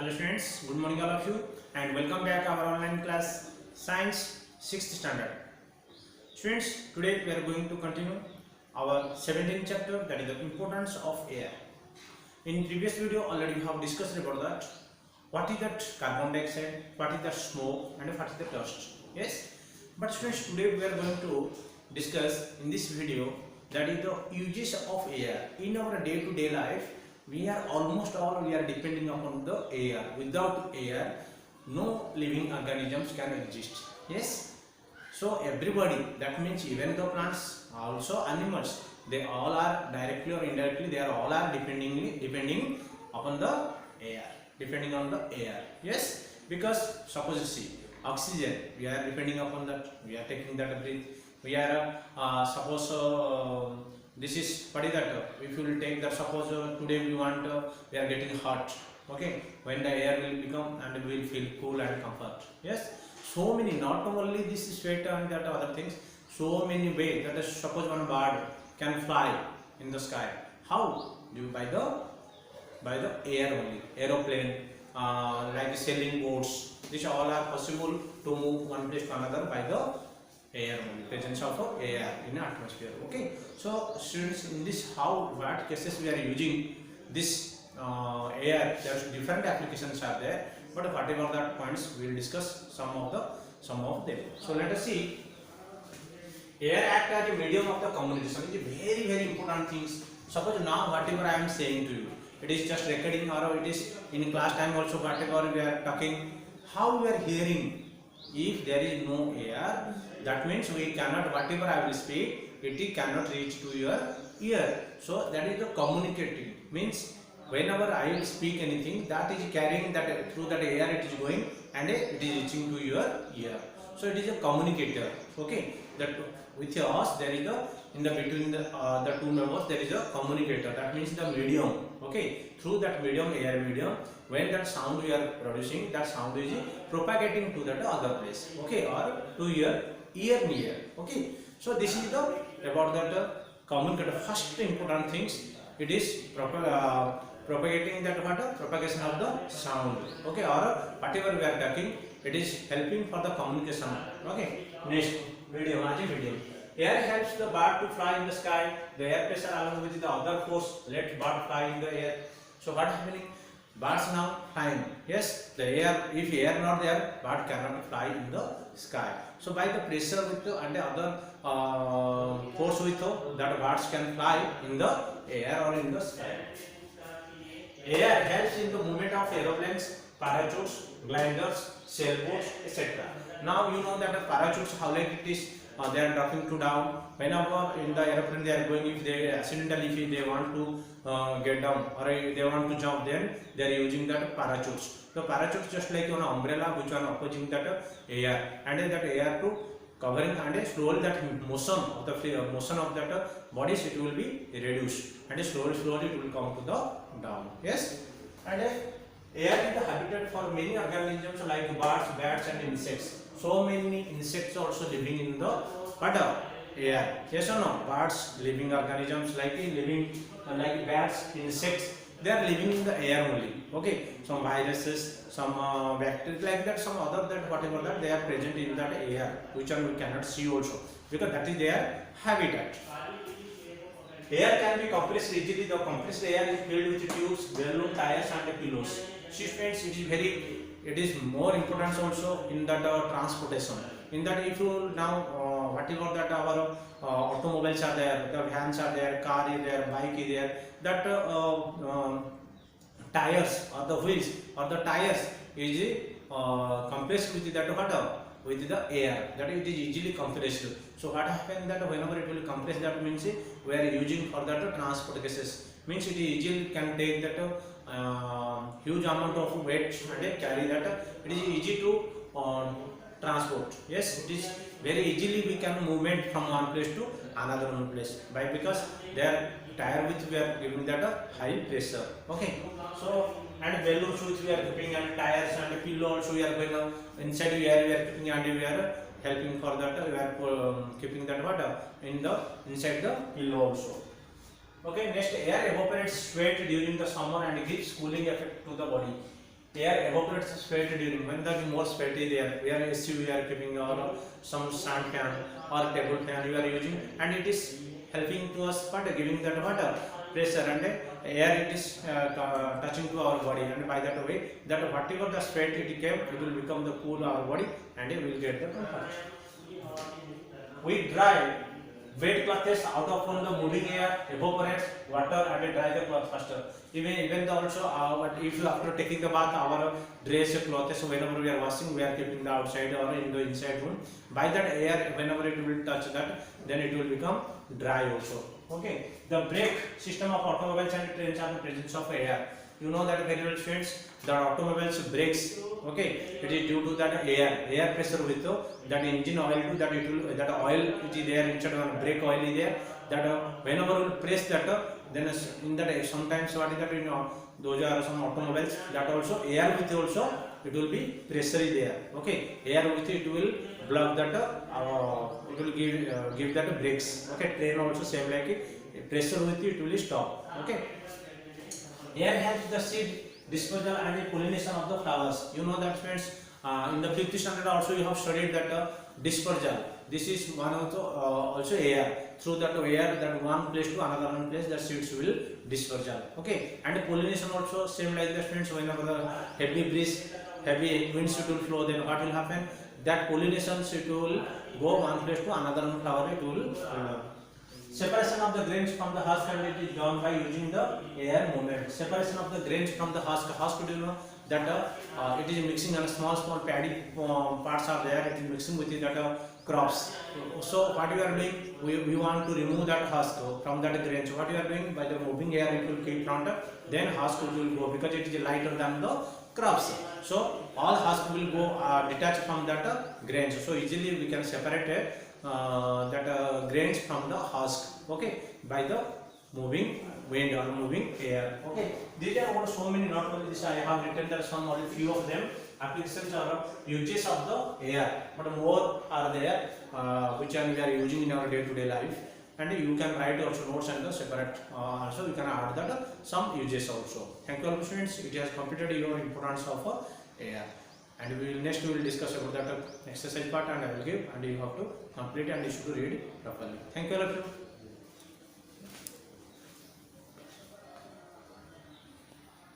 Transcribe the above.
Hello students, good morning all of you and welcome back our online class Science 6th standard. Students, today we are going to continue our 17th chapter, that is the importance of air. In previous video already we have discussed about that. What is that carbon dioxide, what is that smoke and what is the dust. Yes, but students, today we are going to discuss in this video that is the uses of air in our day-to-day life. We are depending upon the air. Without air, no living organisms can exist. Yes. So everybody, that means even the plants, also animals, they all are directly or indirectly, they are all are depending upon the air. Depending on the air. Yes. Because suppose you see oxygen, we are depending upon that. We are taking that breath. We are this is what is that? If you will take that, suppose today we are getting hot. Okay, when the air will become and we will feel cool and comfort. Yes, so many, not only this is sweat and that other things, so many ways that suppose one bird can fly in the sky. How? Due by the air only. Aeroplane, like sailing boats, these all are possible to move one place to another by the air only, presence of air in atmosphere. Okay, so students, in this what cases we are using this air, there are different applications are there, but whatever that points we will discuss some of them. So let us see. Air act as a medium of the communication. It is very important things. Suppose now whatever I am saying to you, it is just recording or it is in class time also, whatever we are talking, how we are hearing. If there is no air, that means we cannot, whatever I will speak, it cannot reach to your ear. So that is the communicating. Means whenever I will speak anything, that is carrying that through that air, it is going and it is reaching to your ear. So it is a communicator. Okay, that with us there is in the between the two members there is a communicator. That means the medium. Okay, through that medium, air medium, when that sound we are producing, that sound is propagating to that other place. Okay, or to your ear near. Okay, so this is the about that communicator. First important things, it is propagating that propagation of the sound. Okay, or whatever we are talking, it is helping for the communication. Okay, next medium, medium. Air helps the bird to fly in the sky. The air pressure along with the other force let bird fly in the air. So what happening? Birds now flying. Yes, the air, if air not there, bird cannot fly in the sky. So by the pressure with the and the other force with that birds can fly in the air or in the sky. Air helps in the movement of aeroplanes, parachutes, gliders, sailboats, etc. Now you know that the parachutes, how like it is, they are dropping to down. Whenever in the aeroplane they are going, if they accidentally if they want to get down or they want to jump, then they are using that parachutes. The parachutes just like an umbrella which one opposing that air, and that air to covering and slowly that motion of that bodies, it will be reduced and slowly it will come to the down. Yes, and air is the habitat for many organisms like birds, bats and insects. So many insects also living in the air. Yes or no? Birds, living organisms like bats, insects, they are living in the air only. Okay, some viruses, some bacteria like that, some other that whatever that they are present in that air, which one we cannot see also, because that is their habitat. Air can be compressed easily. The compressed air is filled with tubes, balloon, tires and pillows. Students, it is more important also in that transportation. In that, if you now whatever that our automobiles are there, the vans are there, car is there, bike is there, that tires or the wheels or the tires is compressed with that with the air, that it is easily compressed. So what happens that whenever it will compress, that means we are using for that transport cases, means it easily can take that huge amount of weight and carry that. It is easy to transport. Yes, it is very easily we can movement from one place to another one place because their tire which we are giving that high pressure. Okay, so and balloons which we are keeping and tires and pillow also we are going inside air we are keeping and we are helping for that, we are keeping that in the inside the pillow also. Okay, next, air evaporates sweat during the summer and gives cooling effect to the body. air evaporates sweat during when the more sweat is there, where AC we are keeping or some stand fan or table fan you are using, and it is helping to us but giving that water pressure and air it is touching to our body, and by that way that whatever the sweat it came it will become the cool our body and we will get the comfort. We dry wet clothes out of from the moving air, evaporates water and dry the cloth faster. Even though also but if after taking the bath our dress clothes, so whenever we are washing we are keeping the outside or in the inside room. By that air whenever it will touch that, then it will become dry also. Okay. The brake system of automobiles and trains are the presence of air. You know that very well, friends. The automobiles brakes. Okay, it is due to that air pressure with that engine oil to that it will that oil which is there inside of brake oil is there. That whenever we press that, then in that sometimes what is that, you know, those are some automobiles that also air with also it will be pressure is there. Okay, air with it will block that it will give that brakes. Okay, train also same like it, pressure with it will stop. Okay, air helps the seed dispersal and the pollination of the flowers. You know that, friends. In the 5th standard also you have studied that dispersal. This is one of the also air. Through that air, that one place to another one place, the seeds will dispersal. Okay, and the pollination also same like that, friends. Whenever the heavy breeze, heavy winds it will flow, then what will happen? That pollination it will go one place to another one flower. It will. Separation of the grains from the husk, and it is done by using the air movement. Separation of the grains from the husk. Husk, do you know that it is mixing and small paddy parts are there. It is mixing with that crops. So what we are doing, we want to remove that husk from that grain. So what we are doing, by the moving air it will keep from the, then husk will go because it is lighter than the crops. So all husk will go detached from that grains. So easily we can separate that grains from the husk. Okay, by the moving wind or moving air. Okay, these are about so many, not only this I have written that some only few of them applications or uses of the air, but more are there which we are using in our day-to-day life, and you can write also notes and the separate also you can add that some uses also. Thank you all students, it has completed your importance of air, and we will discuss about that exercise part, and I will give, and you have to complete and you should read properly. Thank you all of you.